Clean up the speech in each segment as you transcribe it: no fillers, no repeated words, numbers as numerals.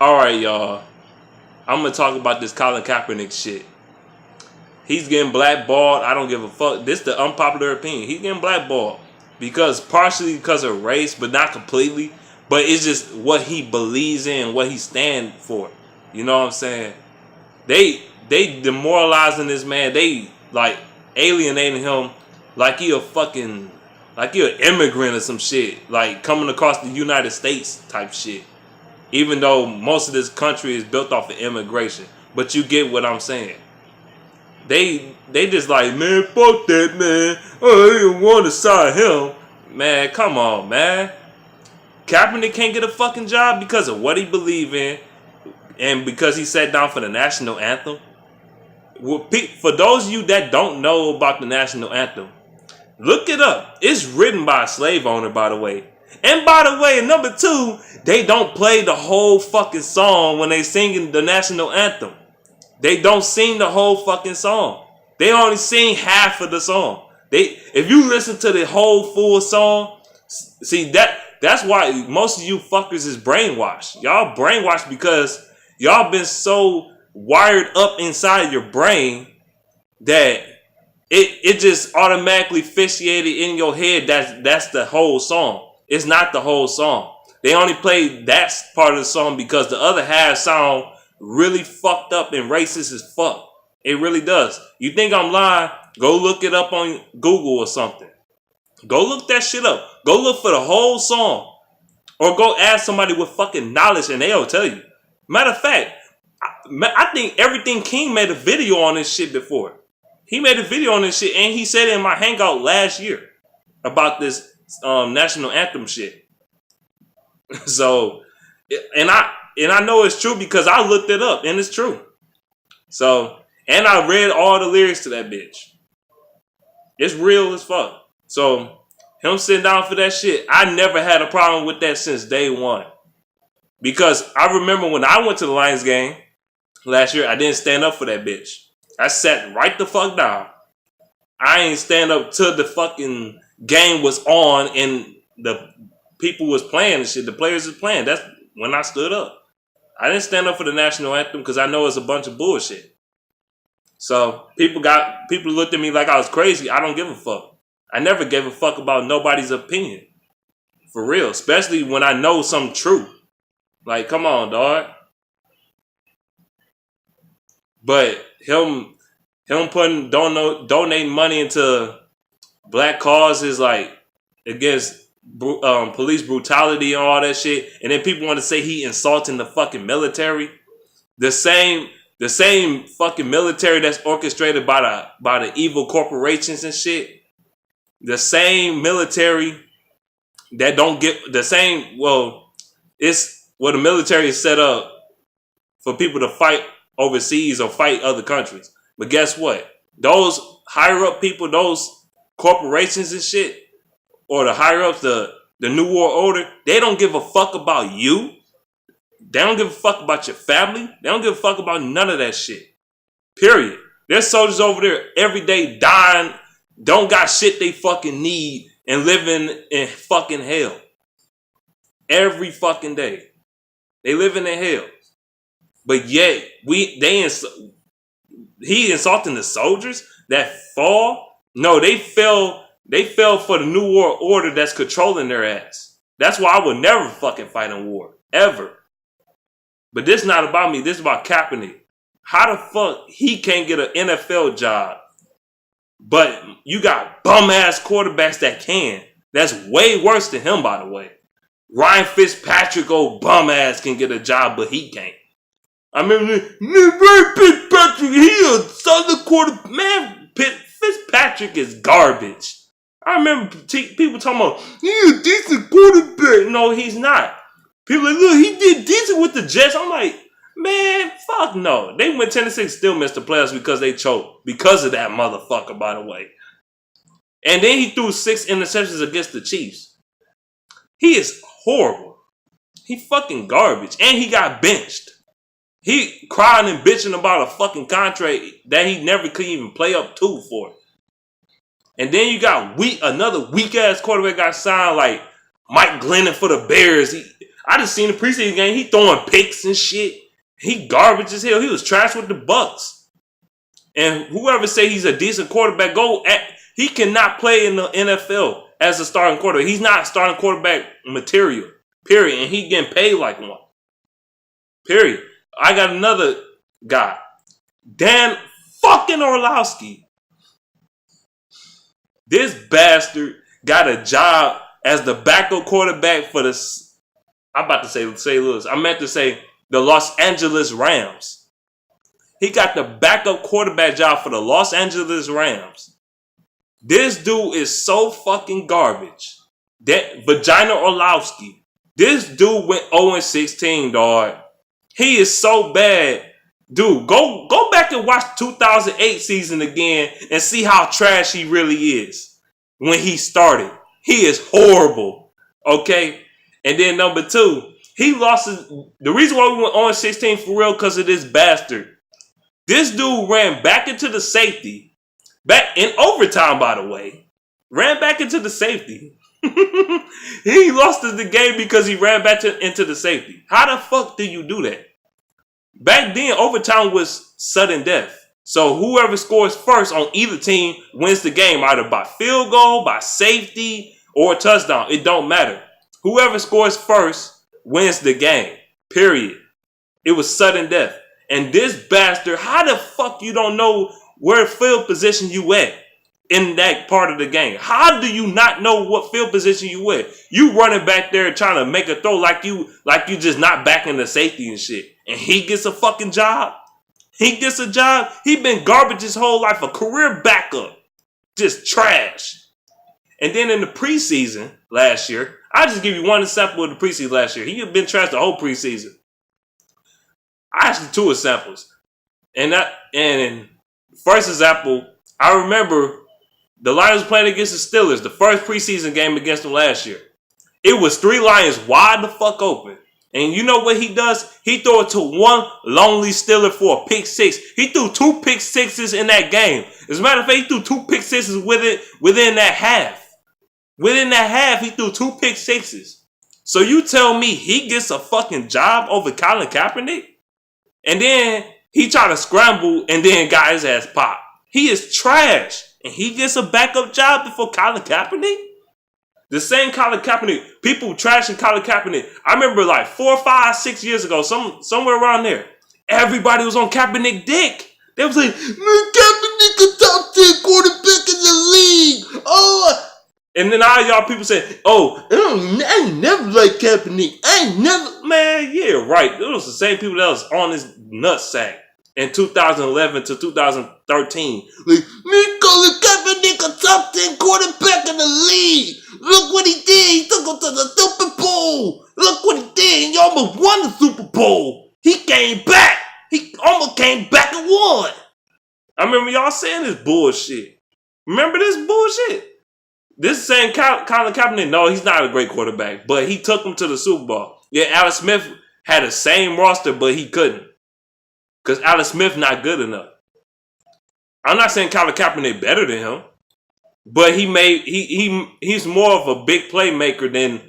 All right, y'all. I'm gonna talk about this Colin Kaepernick shit. He's getting blackballed. I don't give a fuck. This is the unpopular opinion. He's getting blackballed partially because of race, but not completely. But it's just what he believes in, what he stands for. You know what I'm saying? They demoralizing this man. They like alienating him like he an immigrant or some shit. Like coming across the United States type shit. Even though most of this country is built off of immigration. But you get what I'm saying. They just like, man, fuck that, man. Oh, I didn't want to sign him. Man, come on, man. Kaepernick can't get a fucking job because of what he believe in and because he sat down for the national anthem. For those of you that don't know about the national anthem, look it up. It's written by a slave owner, by the way. And by the way, number two, they don't play the whole fucking song when they singing the national anthem. They don't sing the whole fucking song. They only sing half of the song. If you listen to the whole full song, see that's why most of you fuckers is brainwashed. Y'all brainwashed because y'all been so wired up inside your brain that it just automatically fixated in your head that's the whole song. It's not the whole song. They only played that part of the song because the other half sound really fucked up and racist as fuck. It really does. You think I'm lying? Go look it up on Google or something. Go look that shit up. Go look for the whole song. Or go ask somebody with fucking knowledge and they'll tell you. Matter of fact, I think Everything King made a video on this shit before. He made a video on this shit and he said it in my hangout last year about this national anthem shit. So, and I know it's true because I looked it up and it's true. So, and I read all the lyrics to that bitch. It's real as fuck. So, him sitting down for that shit, I never had a problem with that since day one. Because I remember when I went to the Lions game last year, I didn't stand up for that bitch. I sat right the fuck down. I ain't stand up till the fucking game was on and the people was playing and shit. The players was playing. That's when I stood up. I didn't stand up for the national anthem because I know it's a bunch of bullshit. So people looked at me like I was crazy. I don't give a fuck. I never gave a fuck about nobody's opinion. For real. Especially when I know some truth. Like, come on, dog. But him donating money into black causes like against police brutality and all that shit, and then people want to say he insulting the fucking military, the same fucking military that's orchestrated by the evil corporations and shit, the same military that don't get the same. Well, it's what the military is set up for people to fight overseas or fight other countries. But guess what? Those higher up people, those corporations and shit, or the higher ups, the New World Order, they don't give a fuck about you. They don't give a fuck about your family. They don't give a fuck about none of that shit. Period. There's soldiers over there every day dying, don't got shit they fucking need, and living in fucking hell. Every fucking day. They living in hell. But yet, he insulting the soldiers that fall? No, they fell for the New World Order that's controlling their ass. That's why I would never fucking fight in war. Ever. But this is not about me. This is about Kaepernick. How the fuck he can't get an NFL job? But you got bum-ass quarterbacks that can. That's way worse than him, by the way. Ryan Fitzpatrick, old bum-ass, can get a job, but he can't. I remember, Ryan Fitzpatrick, he a solid quarterback. Man, Fitzpatrick is garbage. I remember people talking about, he's a decent quarterback. No, he's not. People like, look, he did decent with the Jets. I'm like, man, fuck no. They went 10-6, still missed the playoffs because they choked. Because of that motherfucker, by the way. And then he threw 6 interceptions against the Chiefs. He is horrible. He fucking garbage. And he got benched. He crying and bitching about a fucking contract that he never could even play up to for. And then you got another weak ass quarterback got signed like Mike Glennon for the Bears. I just seen the preseason game. He throwing picks and shit. He garbage as hell. He was trash with the Bucks. And whoever say he's a decent quarterback, he cannot play in the NFL as a starting quarterback. He's not starting quarterback material. Period. And he getting paid like one. Period. I got another guy. Dan fucking Orlovsky. This bastard got a job as the backup quarterback for I'm about to say St. Louis. I meant to say the Los Angeles Rams. He got the backup quarterback job for the Los Angeles Rams. This dude is so fucking garbage. That Vagina Orlovsky. This dude went 0-16, dog. He is so bad. Dude, go back and watch 2008 season again and see how trash he really is when he started. He is horrible. Okay? And then number two, he lost the reason why we went 0-16 for real because of this bastard. This dude ran back into the safety. Back in overtime, by the way. Ran back into the safety. He lost the game because he ran back into the safety. How the fuck do you do that? Back then, overtime was sudden death. So whoever scores first on either team wins the game, either by field goal, by safety, or a touchdown. It don't matter. Whoever scores first wins the game. Period. It was sudden death. And this bastard, how the fuck you don't know where field position you at in that part of the game? How do you not know what field position you at? You running back there trying to make a throw like you just not backing the safety and shit. And he gets a fucking job. He gets a job. He been garbage his whole life, a career backup. Just trash. And then in the preseason last year, I'll just give you one example of the preseason last year. He had been trashed the whole preseason. Actually, two examples. And first example, I remember the Lions playing against the Steelers, the first preseason game against them last year. It was 3 Lions wide the fuck open. And you know what he does? He threw it to one lonely Steeler for a pick six. He threw 2 pick sixes in that game. As a matter of fact, he threw 2 pick sixes within that half. Within that half, he threw 2 pick sixes. So you tell me he gets a fucking job over Colin Kaepernick? And then he tried to scramble and then got his ass popped. He is trash. And he gets a backup job before Colin Kaepernick? The same Colin Kaepernick, people trashing Colin Kaepernick. I remember like 4, 5, 6 years ago, somewhere around there, everybody was on Kaepernick dick. They was like, Kaepernick a top 10 quarterback in the league. Oh, and then all y'all people say, I never liked Kaepernick. Man, yeah, right. It was the same people that was on his nutsack in 2011 to 2013. Like, Colin Kaepernick a top 10 quarterback in the league. Look what he did. He took him to the Super Bowl. Look what he did. He almost won the Super Bowl. He came back. He almost came back and won. I remember y'all saying this bullshit. Remember this bullshit? This same Colin Kaepernick, no, he's not a great quarterback, but he took him to the Super Bowl. Yeah, Alex Smith had the same roster, but he couldn't. Because Alex Smith not good enough. I'm not saying Colin Kaepernick better than him, but he's more of a big playmaker than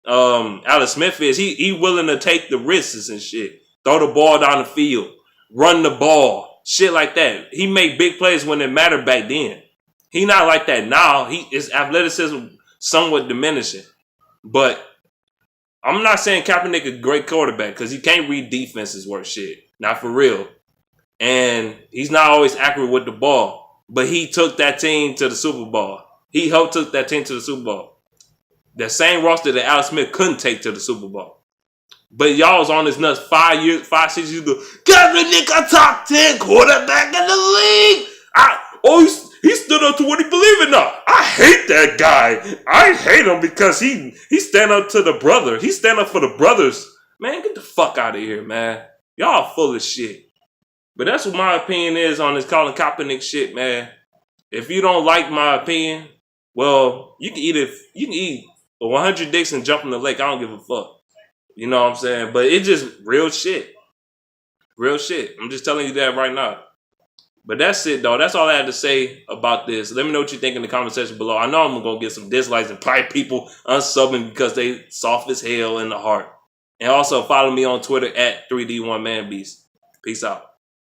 Alex Smith is. He willing to take the risks and shit. Throw the ball down the field. Run the ball. Shit like that. He made big plays when it mattered back then. He not like that now. His athleticism somewhat diminishing. But I'm not saying Kaepernick a great quarterback because he can't read defenses worth shit. Not for real. And he's not always accurate with the ball. But he took that team to the Super Bowl. He helped take that team to the Super Bowl. The same roster that Alex Smith couldn't take to the Super Bowl. But y'all was on his nuts 5, 6 years ago. Kaepernick a top 10 quarterback in the league. He stood up to what he believed in now. I hate that guy. I hate him because he stand up to the brother. He stand up for the brothers. Man, get the fuck out of here, man. Y'all full of shit. But that's what my opinion is on this Colin Kaepernick shit, man. If you don't like my opinion, well, you can eat 100 dicks and jump in the lake. I don't give a fuck. You know what I'm saying? But it's just real shit. Real shit. I'm just telling you that right now. But that's it, though. That's all I had to say about this. Let me know what you think in the comment section below. I know I'm going to get some dislikes and probably people unsubbing because they soft as hell in the heart. And also follow me on Twitter at 3D1ManBeast. Peace out.